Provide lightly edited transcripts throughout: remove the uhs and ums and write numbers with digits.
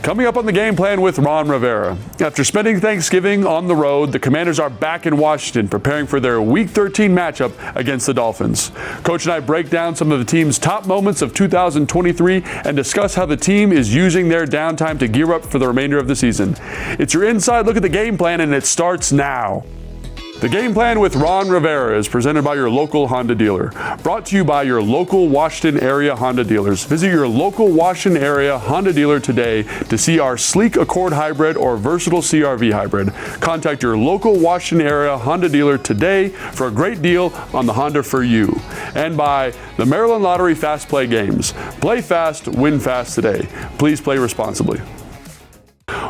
Coming up on the game plan with Ron Rivera. After spending Thanksgiving on the road, the Commanders are back in Washington preparing for their Week 13 matchup against the Dolphins. Coach and I break down some of the team's top moments of 2023 and discuss how the team is using their downtime to gear up for the remainder of the season. It's your inside look at the game plan, and it starts now. The Game Plan with Ron Rivera is presented by your local Honda dealer. Brought to you by your local Washington area Honda dealers. Visit your local Washington area Honda dealer today to see our sleek Accord Hybrid or versatile CRV Hybrid. Contact your local Washington area Honda dealer today for a great deal on the Honda for you. And by the Maryland Lottery Fast Play Games. Play fast, win fast today. Please play responsibly.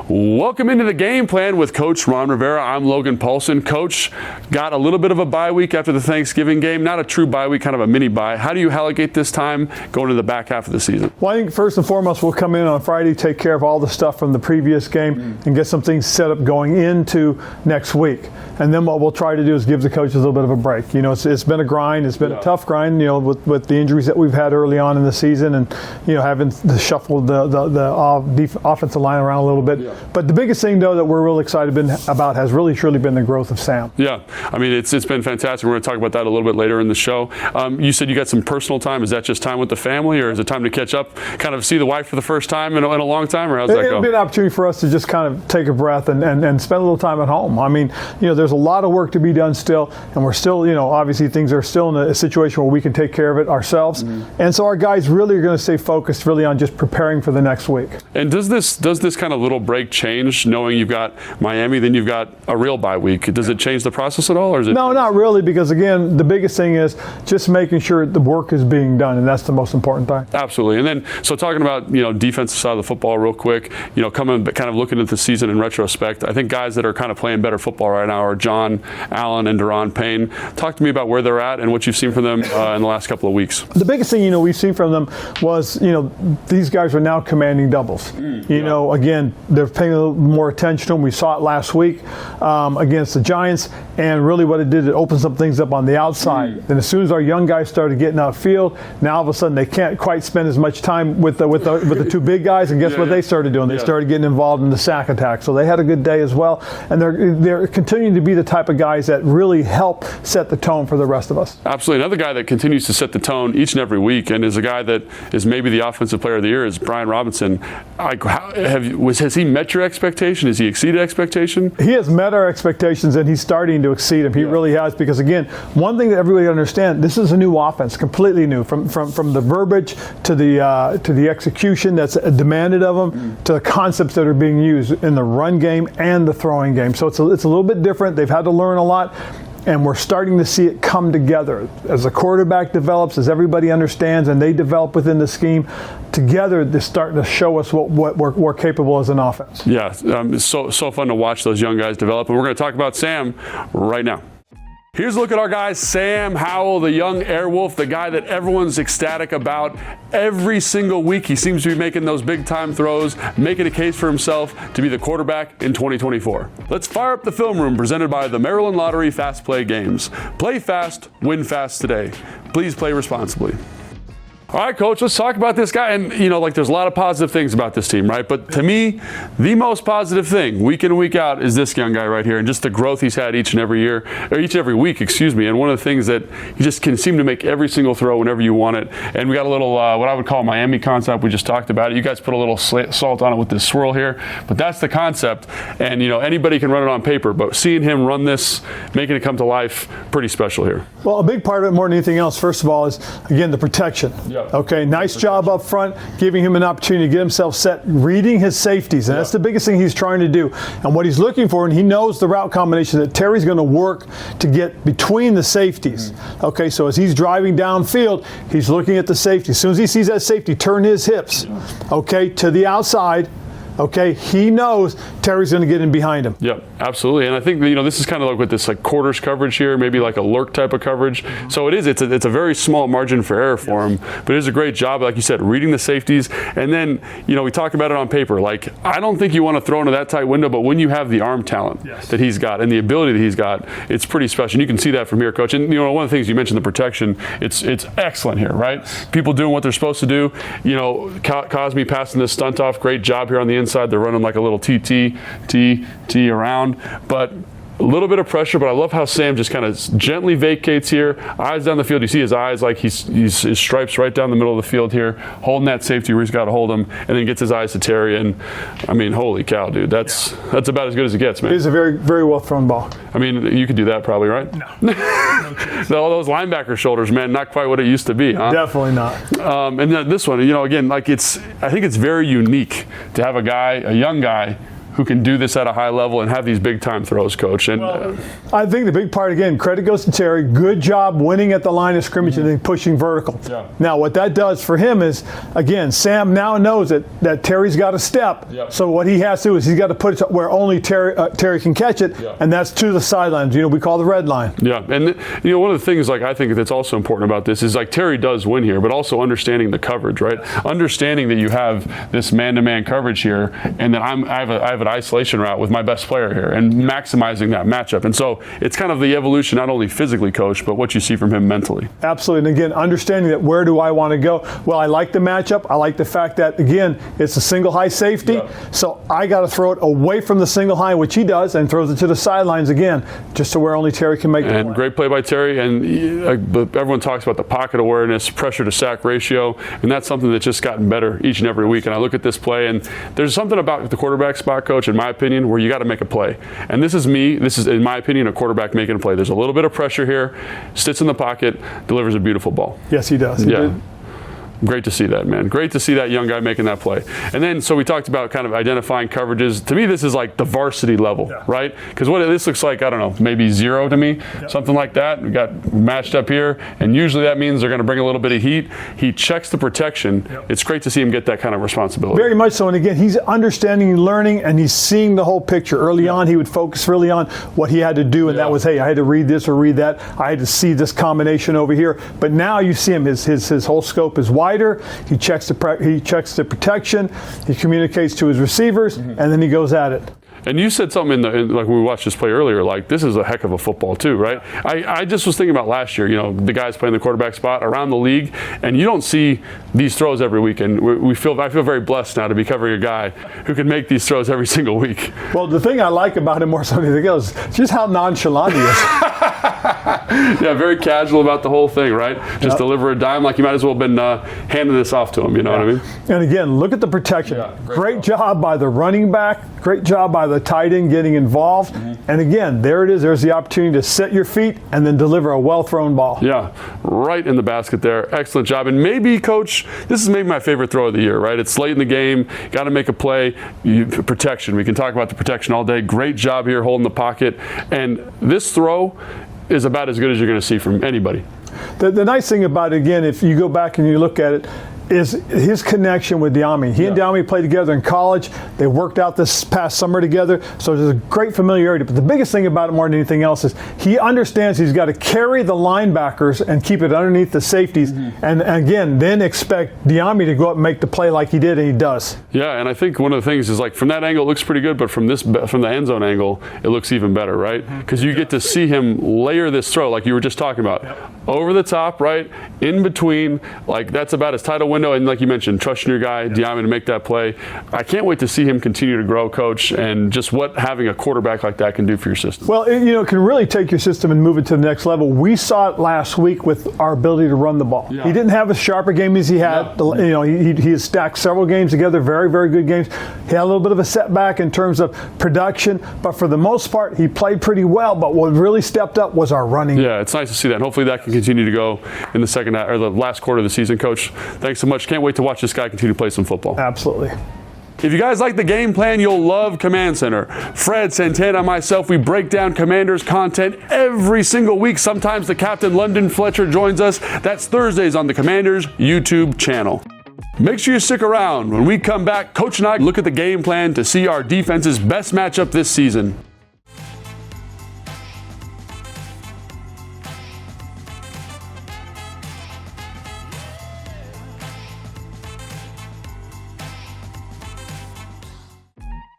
Welcome into the Game Plan with Coach Ron Rivera. I'm Logan Paulson. Coach, got a little bit of a bye week after the Thanksgiving game. Not a true bye week, kind of a mini bye. How do you allocate this time going to the back half of the season? Well, I think first and foremost, we'll come in on Friday, take care of all the stuff from the previous game and get some things set up going into next week. And then what we'll try to do is give the coaches a little bit of a break. You know, it's been a grind. It's been a tough grind, you know, with the injuries that we've had early on in the season and, you know, having to shuffle the offensive line around a little bit. Yeah. But the biggest thing, though, that we're really excited about has really truly been the growth of Sam. Yeah, I mean, it's been fantastic. We're going to talk about that a little bit later in the show. You said you got some personal time. Is that just time with the family, or is it time to catch up, kind of see the wife for the first time in a long time, or how's that go? It'll be an opportunity for us to just kind of take a breath and spend a little time at home. I mean, you know, there's a lot of work to be done still, and we're still, you know, obviously things are still in a situation where we can take care of it ourselves. And so our guys really are going to stay focused really on just preparing for the next week. And does this kind of little break change, knowing you've got Miami, then you've got a real bye week? Does it change the process at all, or is it? No, not really, because again, the biggest thing is just making sure the work is being done, and that's the most important thing. Absolutely. And then, so talking about, you know, defensive side of the football real quick, you know, kind of looking at the season in retrospect, I think guys that are kind of playing better football right now are John Allen and Daron Payne. Talk to me about where they're at and what you've seen from them in the last couple of weeks. The biggest thing, you know, we've seen from them was, you know, these guys are now commanding doubles. You know, again, they're paying a little more attention to them. We saw it last week against the Giants, and really what it did, it opened some things up on the outside. Then as soon as our young guys started getting outfield, now all of a sudden they can't quite spend as much time with the two big guys, and guess what they started doing? They started getting involved in the sack attack. So they had a good day as well, and they're continuing to be the type of guys that really help set the tone for the rest of us. Absolutely. Another guy that continues to set the tone each and every week, and is a guy that is maybe the offensive player of the year, is Brian Robinson. Has he met your expectation? Has he exceeded expectation? He has met our expectations, and he's starting to exceed them. He really has, because again, one thing that everybody understands, this is a new offense, completely new, from the verbiage to the execution that's demanded of them, to the concepts that are being used in the run game and the throwing game. So it's a little bit different. They've had to learn a lot, and we're starting to see it come together. As the quarterback develops, as everybody understands, and they develop within the scheme, together they're starting to show us what we're capable as an offense. Yeah, it's so fun to watch those young guys develop, and we're going to talk about Sam right now. Here's a look at our guy, Sam Howell, the young airwolf, the guy that everyone's ecstatic about. Every single week, he seems to be making those big-time throws, making a case for himself to be the quarterback in 2024. Let's fire up the film room, presented by the Maryland Lottery Fast Play Games. Play fast, win fast today. Please play responsibly. All right, Coach, let's talk about this guy. And, you know, like, there's a lot of positive things about this team, right? But to me, the most positive thing, week in and week out, is this young guy right here, and just the growth he's had each and every week, And one of the things that he just can seem to make every single throw whenever you want it. And we got a little, what I would call Miami concept. We just talked about it. You guys put a little salt on it with this swirl here. But that's the concept. And, you know, anybody can run it on paper. But seeing him run this, making it come to life, pretty special here. Well, a big part of it, more than anything else, first of all, is, again, the protection. Okay, nice job up front, giving him an opportunity to get himself set, reading his safeties, and that's the biggest thing he's trying to do. And what he's looking for, and he knows the route combination that Terry's going to work to get between the safeties. Okay, so as he's driving downfield, he's looking at the safety. As soon as he sees that safety, turn his hips, okay, to the outside. Okay, he knows Terry's going to get in behind him. Yep, absolutely. And I think, this is kind of like with this like quarters coverage here, maybe like a lurk type of coverage. So it's a very small margin for error for him, but it is a great job, like you said, reading the safeties. And then, we talk about it on paper. Like, I don't think you want to throw into that tight window, but when you have the arm talent that he's got and the ability that he's got, it's pretty special. And you can see that from here, Coach. And, one of the things you mentioned, the protection, it's excellent here, right? People doing what they're supposed to do. Cosme passing this stunt off, great job here on the inside. They're running like a little TT around, but a little bit of pressure, but I love how Sam just kind of gently vacates here. Eyes down the field. You see his eyes like his stripes right down the middle of the field here, holding that safety where he's got to hold him, and then gets his eyes to Terry. And I mean, holy cow, dude, that's about as good as it gets, man. It is a very, very well thrown ball. I mean, you could do that probably, right? No. All those linebacker shoulders, man, not quite what it used to be, huh? Definitely not. And then this one, again, like I think it's very unique to have a young guy who can do this at a high level and have these big time throws, Coach. And I think the big part, again, credit goes to Terry. Good job winning at the line of scrimmage and then pushing vertical. Yeah. Now, what that does for him is, again, Sam now knows that Terry's got to step. Yeah. So what he has to do is he's got to put it where only Terry can catch it, and that's to the sidelines. We call the red line. Yeah, and one of the things I think that's also important about this is like Terry does win here, but also understanding the coverage, right? Understanding that you have this man-to-man coverage here, and that I have an isolation route with my best player here, and maximizing that matchup. And so it's kind of the evolution, not only physically, Coach, but what you see from him mentally. Absolutely. And again, understanding that where do I want to go? Well, I like the matchup. I like the fact that, again, it's a single high safety. Yeah. So I got to throw it away from the single high, which he does, and throws it to the sidelines again, just to where only Terry can make the play. And great play by Terry. And everyone talks about the pocket awareness, pressure to sack ratio, and that's something that's just gotten better each and every week. And I look at this play, and there's something about the quarterback spot, Coach, in my opinion, where you got to make a play. And this is, in my opinion, a quarterback making a play. There's a little bit of pressure here, sits in the pocket, delivers a beautiful ball. Yes, he does. He did. Great to see that, man. Great to see that young guy making that play. And then, so we talked about kind of identifying coverages. To me, this is like the varsity level, right? Because what this looks like, I don't know, maybe 0 to me, something like that. We got matched up here, and usually that means they're going to bring a little bit of heat. He checks the protection. It's great to see him get that kind of responsibility. Very much so. And again, he's understanding and learning, and he's seeing the whole picture. Early on, he would focus really on what he had to do, and that was, hey, I had to read this or read that. I had to see this combination over here. But now you see him, his whole scope is wider. He checks the protection. He communicates to his receivers, and then he goes at it. And you said something like when we watched this play earlier, like this is a heck of a football too, right? I just was thinking about last year, the guys playing the quarterback spot around the league, and you don't see these throws every week. And I feel very blessed now to be covering a guy who can make these throws every single week. Well, the thing I like about him more than anything else is just how nonchalant he is. Yeah, very casual about the whole thing, right? Just deliver a dime like you might as well have been handing this off to him, you know what I mean? And again, look at the protection. Yeah, great job by the running back. Great job by the tight end getting involved. And again, there it is. There's the opportunity to set your feet and then deliver a well-thrown ball. Yeah, right in the basket there. Excellent job. And maybe, Coach, this is maybe my favorite throw of the year, right? It's late in the game. Got to make a play. Protection. We can talk about the protection all day. Great job here holding the pocket. And this throw is about as good as you're going to see from anybody. The nice thing about it, again, if you go back and you look at it, is his connection with Diami. He and Diami played together in college. They worked out this past summer together, so there's a great familiarity. But the biggest thing about it more than anything else is he understands he's got to carry the linebackers and keep it underneath the safeties, and again, then expect Diami to go up and make the play like he did, and he does. Yeah, and I think one of the things is like from that angle it looks pretty good, but from the end zone angle it looks even better, right? Because you get to see him layer this throw like you were just talking about. Over the top, right? In between, like that's about as tight a window, and like you mentioned, trusting your guy, Diami, to make that play. I can't wait to see him continue to grow, Coach, and just what having a quarterback like that can do for your system. Well, it can really take your system and move it to the next level. We saw it last week with our ability to run the ball. Yeah. He didn't have as sharp a game as he had. Yeah. He has stacked several games together, very, very good games. He had a little bit of a setback in terms of production, but for the most part, he played pretty well. But what really stepped up was our running. Yeah, it's nice to see that. And hopefully that can continue to go in the second half or the last quarter of the season, Coach. Thanks so much. Can't wait to watch this guy continue to play some football. Absolutely. If you guys like the game plan, you'll love Command Center. Fred, Santana, and myself, we break down Commanders content every single week. Sometimes the captain, London Fletcher, joins us. That's Thursdays on the Commanders YouTube channel. Make sure you stick around. When we come back, Coach and I look at the game plan to see our defense's best matchup this season.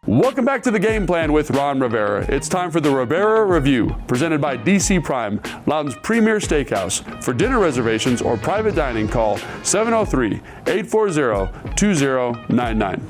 Welcome back to the Game Plan with Ron Rivera. It's time for the Rivera Review, presented by DC Prime, Loudoun's premier steakhouse. For dinner reservations or private dining, call 703-840-2099.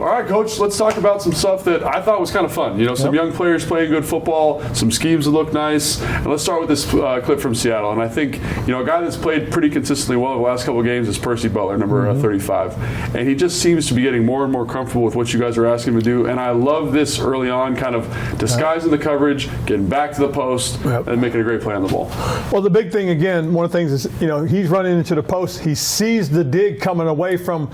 All right, Coach, let's talk about some stuff that I thought was kind of fun. You know, some young players playing good football, some schemes that look nice. And let's start with this clip from Seattle. And I think, you know, a guy that's played pretty consistently well the last couple of games is Percy Butler, number 35. And he just seems to be getting more and more comfortable with what you guys are asking him to do. And I love this early on, kind of disguising the coverage, getting back to the post, and making a great play on the ball. Well, the big thing, again, one of the things is, you know, he's running into the post. He sees the dig coming away from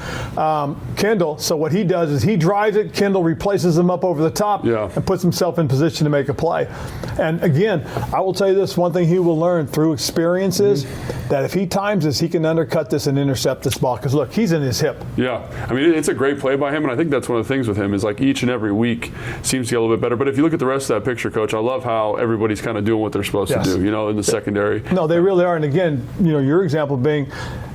Kendall. So what he does is he drives it, Kendall replaces him up over the top and puts himself in position to make a play. And again, I will tell you this, one thing he will learn through experience is that if he times this, he can undercut this and intercept this ball. Because look, he's in his hip. Yeah, I mean, it's a great play by him, and I think that's one of the things with him is like each and every week seems to get a little bit better. But if you look at the rest of that picture, Coach, I love how everybody's kind of doing what they're supposed to do, you know, in the secondary. No, they really are. And again, you know, your example being,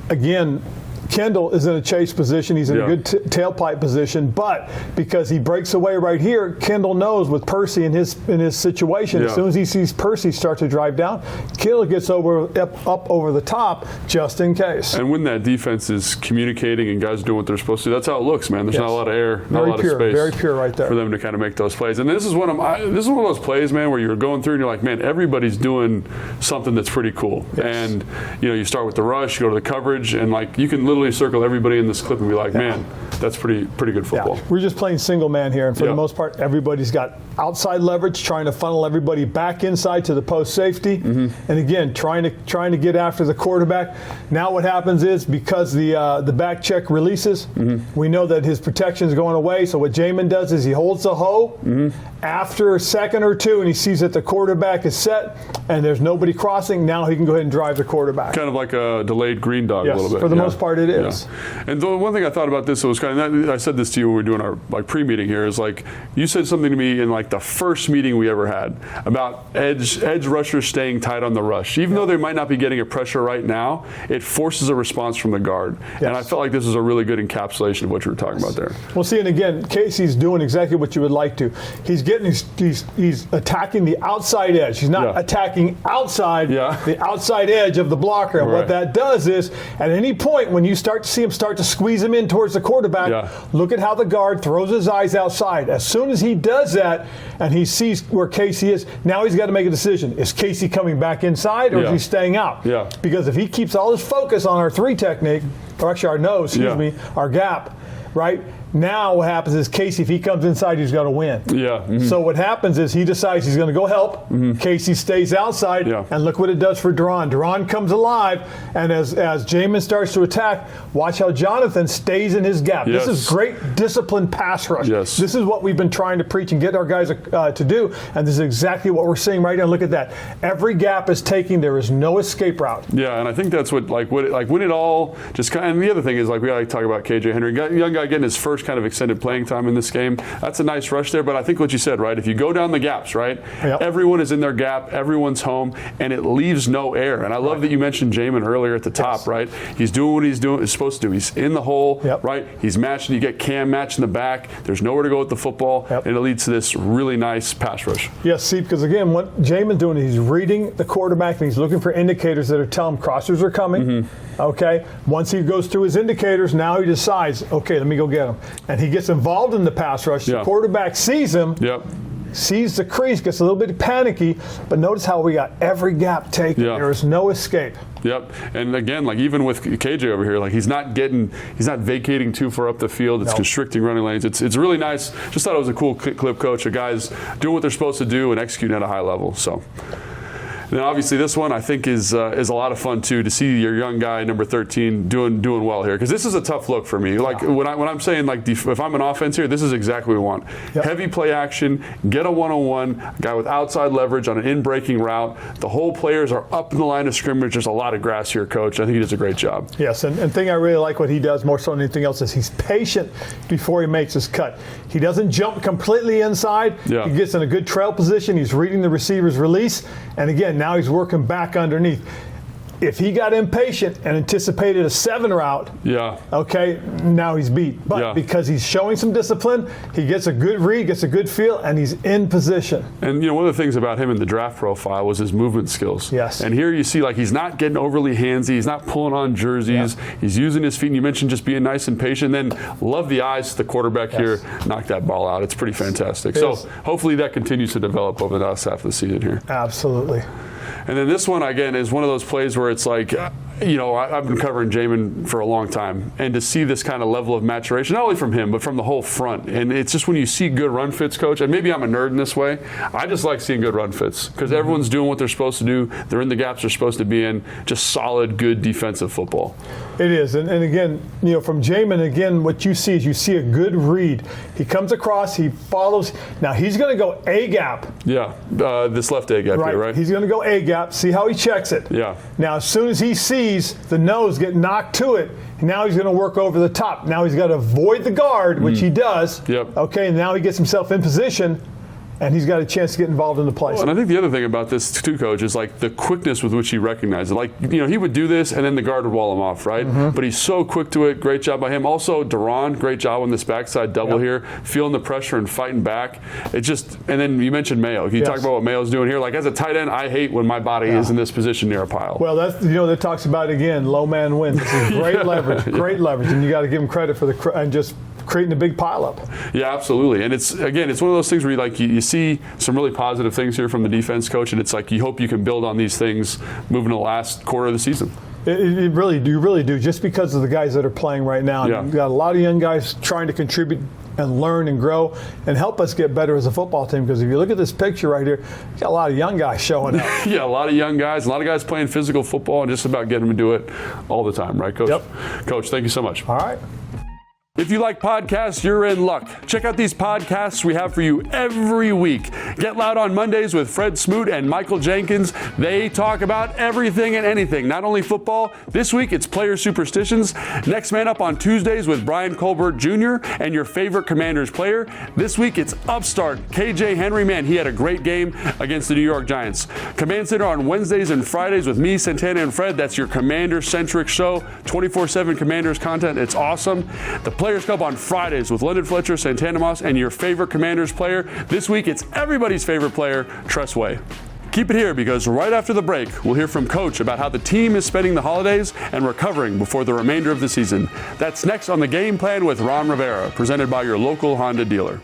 again, Kendall is in a chase position. He's in a good tailpipe position, but because he breaks away right here, Kendall knows with Percy in his situation, as soon as he sees Percy start to drive down, Kendall gets up over the top just in case. And when that defense is communicating and guys doing what they're supposed to do, that's how it looks, man. There's not a lot of air, not a lot of space. Very pure right there. For them to kind of make those plays. And this is one of those plays, man, where you're going through and you're like, man, everybody's doing something that's pretty cool. And, you know, you start with the rush, you go to the coverage, and like you can literally circle everybody in this clip and be like, man, that's pretty good football. We're just playing single man here, and for the most part, everybody's got outside leverage, trying to funnel everybody back inside to the post safety, and again, trying to get after the quarterback. Now what happens is, because the back check releases, we know that his protection is going away. So what Jamin does is he holds the hoe after a second or two, and he sees that the quarterback is set and there's nobody crossing. Now he can go ahead and drive the quarterback. Kind of like a delayed green dog a little bit. For the most part, it is. And the one thing I thought about this was kind of, I said this to you when we were doing our like pre-meeting here, is like you said something to me in like the first meeting we ever had about edge rushers staying tight on the rush. Even though they might not be getting a pressure right now, it forces a response from the guard. And I felt like this was a really good encapsulation of what you were talking about there. Well, see, and again, Casey's doing exactly what you would like to. He's attacking the outside edge. He's not attacking outside the outside edge of the blocker. And what that does is, at any point when you start to see him start to squeeze him in towards the quarterback, look at how the guard throws his eyes outside. As soon as he does that and he sees where Casey is, now he's got to make a decision. Is Casey coming back inside, or is he staying out? Because if he keeps all his focus on our three technique, or actually our nose, our gap, right? Now what happens is Casey, if he comes inside, he's got to win. So what happens is he decides he's going to go help. Casey stays outside, and look what it does for Duran. Duran comes alive, and as Jamin starts to attack, watch how Jonathan stays in his gap. This is great disciplined pass rush. This is what we've been trying to preach and get our guys to do, and this is exactly what we're seeing right now. Look at that. Every gap is taking. There is no escape route. Yeah, and I think that's what when it all just kind of, and the other thing is, like, we got to talk about KJ Henry, young guy getting his first kind of extended playing time in this game. That's a nice rush there, but I think what you said, right? If you go down the gaps, right? Everyone is in their gap, everyone's home, and it leaves no air. And I love that you mentioned Jamin earlier at the top, right? He's doing what he's supposed to do. He's in the hole, right? He's matching. You get Cam match in the back. There's nowhere to go with the football, and it leads to this really nice pass rush. Yes, see, because again, what Jamin's doing is he's reading the quarterback and he's looking for indicators that are telling him crossers are coming. Okay, once he goes through his indicators, now he decides, okay, let me go get him. And he gets involved in the pass rush. The quarterback sees him, sees the crease, gets a little bit panicky, but notice how we got every gap taken. There is no escape. And again, like even with KJ over here, like he's not vacating too far up the field. It's constricting running lanes. It's really nice. Just thought it was a cool clip, Coach, of guys doing what they're supposed to do and executing at a high level. So. And then obviously this one I think is a lot of fun too, to see your young guy, number 13, doing well here, because this is a tough look for me. Like when I'm saying like if I'm an offense here, this is exactly what we want. Yep. Heavy play action, get a one-on-one, guy with outside leverage on an in-breaking route. The whole players are up in the line of scrimmage. There's a lot of grass here, Coach. I think he does a great job. Yes, and thing I really like what he does more so than anything else is he's patient before he makes his cut. He doesn't jump completely inside. Yeah. He gets in a good trail position. He's reading the receiver's release, and again, now he's working back underneath. If he got impatient and anticipated a 7 route, okay, now he's beat. But because he's showing some discipline, he gets a good read, gets a good feel, and he's in position. And one of the things about him in the draft profile was his movement skills. Yes. And here you see like he's not getting overly handsy. He's not pulling on jerseys. Yeah. He's using his feet. And you mentioned just being nice and patient. And then love the eyes to the quarterback here. Knock that ball out. It's pretty fantastic. So hopefully that continues to develop over the last half of the season here. Absolutely. And then this one, again, is one of those plays where it's like, I've been covering Jamin for a long time, and to see this kind of level of maturation, not only from him, but from the whole front. And it's just when you see good run fits, Coach, and maybe I'm a nerd in this way, I just like seeing good run fits because everyone's doing what they're supposed to do. They're in the gaps they're supposed to be in. Just solid, good defensive football. It is. And again, from Jamin, again, what you see is you see a good read. He comes across, he follows. Now he's going to go A-gap. Yeah, this left A-gap here, right? He's going to go A-gap, see how he checks it. Yeah. Now as soon as he sees the nose get knocked to it, now he's going to work over the top. Now he's got to avoid the guard, which he does. Yep. Okay, and now he gets himself in position, and he's got a chance to get involved in the play. And I think the other thing about this too, Coach, is like the quickness with which he recognizes it. Like, he would do this and then the guard would wall him off, right? Mm-hmm. But he's so quick to it. Great job by him. Also, Duran, great job on this backside double here, feeling the pressure and fighting back. And then you mentioned Mayo. Can you talk about what Mayo's doing here? Like, as a tight end, I hate when my body is in this position near a pile. Well, that's, that talks about, again, low man wins. This is great leverage, great leverage. And you got to give him credit for and just creating a big pile up. Yeah, absolutely. And it's one of those things where you see some really positive things here from the defense, Coach, and it's like you hope you can build on these things moving to the last quarter of the season. You really do, just because of the guys that are playing right now. Yeah. You've got a lot of young guys trying to contribute and learn and grow and help us get better as a football team, because if you look at this picture right here, you got a lot of young guys showing up. Yeah, a lot of young guys, a lot of guys playing physical football and just about getting them to do it all the time, right, Coach? Yep. Coach, thank you so much. All right. If you like podcasts, you're in luck. Check out these podcasts we have for you every week. Get Loud on Mondays with Fred Smoot and Michael Jenkins. They talk about everything and anything, not only football. This week, it's player superstitions. Next Man Up on Tuesdays with Brian Colbert Jr. and your favorite Commanders player. This week, it's Upstart. KJ Henry, man, he had a great game against the New York Giants. Command Center on Wednesdays and Fridays with me, Santana, and Fred. That's your Commander-centric show. 24/7 Commanders content. It's awesome. The Players Club on Fridays with London Fletcher, Santana Moss, and your favorite Commanders player. This week, it's everybody's favorite player, Tress Way. Keep it here, because right after the break, we'll hear from Coach about how the team is spending the holidays and recovering before the remainder of the season. That's next on the Game Plan with Ron Rivera, presented by your local Honda dealer.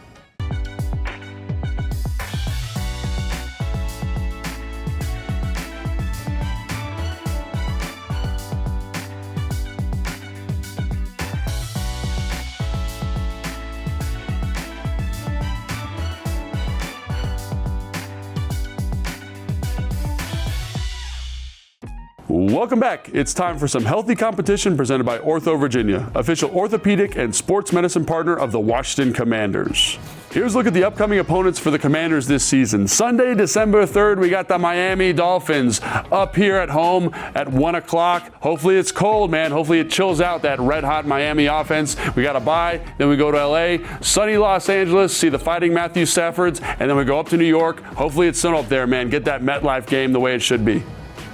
Welcome back. It's time for some healthy competition presented by Ortho Virginia, official orthopedic and sports medicine partner of the Washington Commanders. Here's a look at the upcoming opponents for the Commanders this season. Sunday, December 3rd, we got the Miami Dolphins up here at home at 1 o'clock. Hopefully it's cold, man. Hopefully it chills out that red-hot Miami offense. We got a bye, then we go to L.A., sunny Los Angeles, see the Fighting Matthew Staffords, and then we go up to New York. Hopefully it's sunny up there, man. Get that MetLife game the way it should be.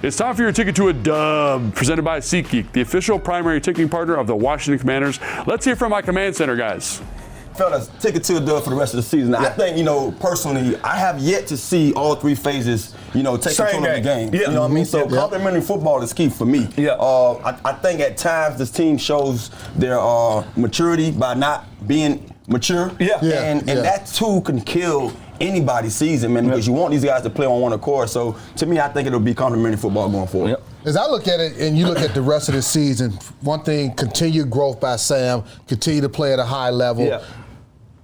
It's time for your ticket to a dub, presented by SeatGeek, the official primary ticketing partner of the Washington Commanders. Let's hear from my Command Center guys. Fellas, ticket to a dub for the rest of the season. Yeah. I think, personally, I have yet to see all three phases, take control of the game. Yeah. You know what I mean? So complementary football is key for me. Yeah. I think at times this team shows their maturity by not being mature. Yeah. And that too can kill anybody's season, man, because you want these guys to play on one accord. So to me, I think it'll be complementary football going forward. Yep. As I look at it, and you look at the rest of the season, one thing, continued growth by Sam, continue to play at a high level. Yeah.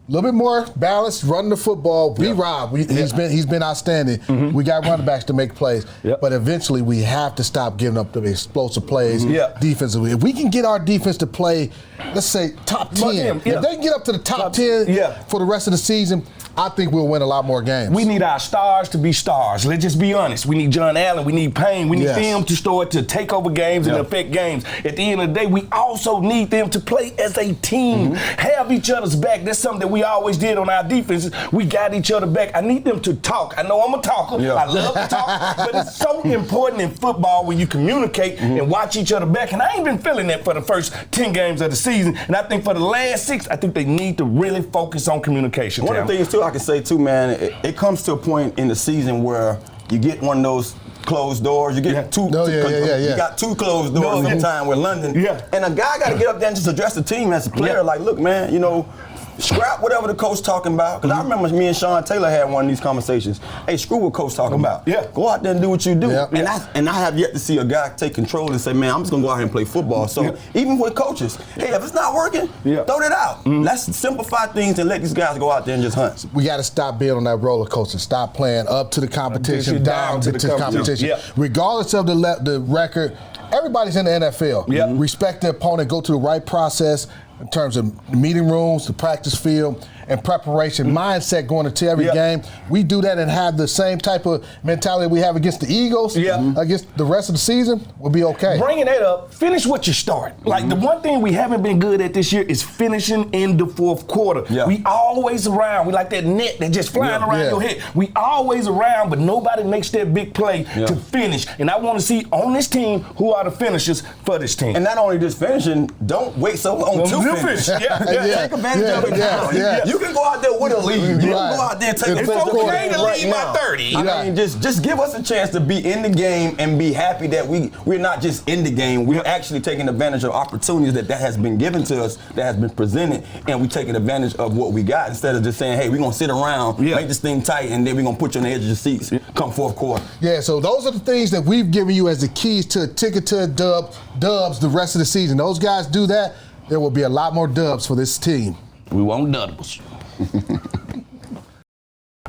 A little bit more balanced, running the football. B-Rob, he's been outstanding. We got running backs to make plays, but eventually we have to stop giving up the explosive plays defensively. If we can get our defense to play, let's say top 10, if they can get up to the top 10 for the rest of the season, I think we'll win a lot more games. We need our stars to be stars. Let's just be honest. We need John Allen. We need Payne. We need them to start to take over games and affect games. At the end of the day, we also need them to play as a team, have each other's back. That's something that we always did on our defenses. We got each other back. I need them to talk. I know I'm a talker. I love to talk. But it's so important in football when you communicate and watch each other back. And I ain't been feeling that for the first 10 games of the season. And I think for the last 6, I think they need to really focus on communication. One of the things, too, I can say, too, man, it comes to a point in the season where you get one of those closed doors. You get you got 2 closed doors in time with London. And a guy got to get up there and just address the team as a player. Like, look, man, you know, scrap whatever the coach talking about. Because I remember me and Sean Taylor had one of these conversations. Hey, screw what coach talking about. Go out there and do what you do. And I have yet to see a guy take control and say, man, I'm just going to go out here and play football. So even with coaches, hey, if it's not working, throw it out. Let's simplify things and let these guys go out there and just hunt. We got to stop being on that roller coaster. Stop playing up to the competition, down to the competition. Regardless of the record, everybody's in the NFL. Respect the opponent, go through the right process in terms of meeting rooms, the practice field, and preparation, mindset going into every game. We do that and have the same type of mentality we have against the Eagles, against the rest of the season, we'll be okay. Bringing that up, finish what you start. Like the one thing we haven't been good at this year is finishing in the fourth quarter. We always around. We like that net that just flying around your head. We always around, but nobody makes that big play to finish. And I want to see on this team who are the finishers for this team. And not only just finishing, don't wait so long to finish. Take advantage of it now. You can go out there with a lead. You can go out there and take a fourth quarter to lead by 30. I mean, just give us a chance to be in the game and be happy that we're not just in the game. We're actually taking advantage of opportunities that has been given to us, that has been presented, and we're taking advantage of what we got instead of just saying, hey, we're going to sit around, make this thing tight, and then we're going to put you on the edge of your seats come fourth quarter. Yeah, so those are the things that we've given you as the keys to a ticket to a dubs the rest of the season. Those guys do that, there will be a lot more dubs for this team. We want doubles.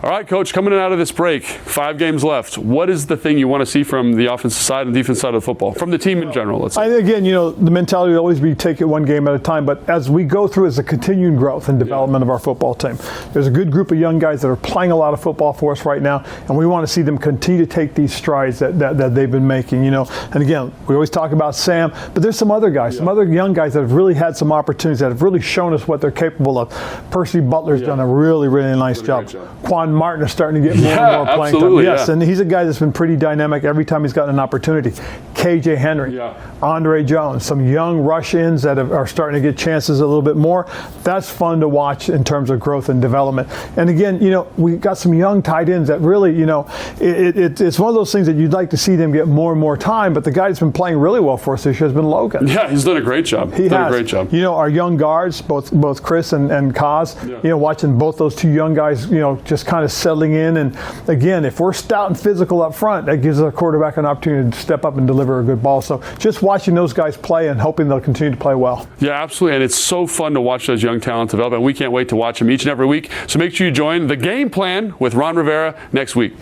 All right, Coach, coming out of this break, 5 games left. What is the thing you want to see from the offensive side and defense side of football, from the team in general, let's say? Again, you know, the mentality will always be take it one game at a time, but as we go through as a continuing growth and development of our football team, there's a good group of young guys that are playing a lot of football for us right now, and we want to see them continue to take these strides that they've been making, you know. And again, we always talk about Sam, but there's some other guys, some other young guys that have really had some opportunities, that have really shown us what they're capable of. Percy Butler's done a really, really nice job. Quan Martin is starting to get more and more playing time. Yes, and he's a guy that's been pretty dynamic every time he's gotten an opportunity. KJ Henry, Andre Jones, some young rush-ins that are starting to get chances a little bit more. That's fun to watch in terms of growth and development. And again, you know, we got some young tight ends that really, you know, it's one of those things that you'd like to see them get more and more time, but the guy that's been playing really well for us this year has been Logan. Yeah, he's done a great job. He has done a great job. You know, our young guards, both Chris and Kaz, you know, watching both those 2 young guys, you know, just kind of settling in. And again, if we're stout and physical up front, that gives our quarterback an opportunity to step up and deliver a good ball. So just watching those guys play and hoping they'll continue to play well. Yeah, absolutely. And it's so fun to watch those young talents develop. And we can't wait to watch them each and every week. So make sure you join the Game Plan with Ron Rivera next week.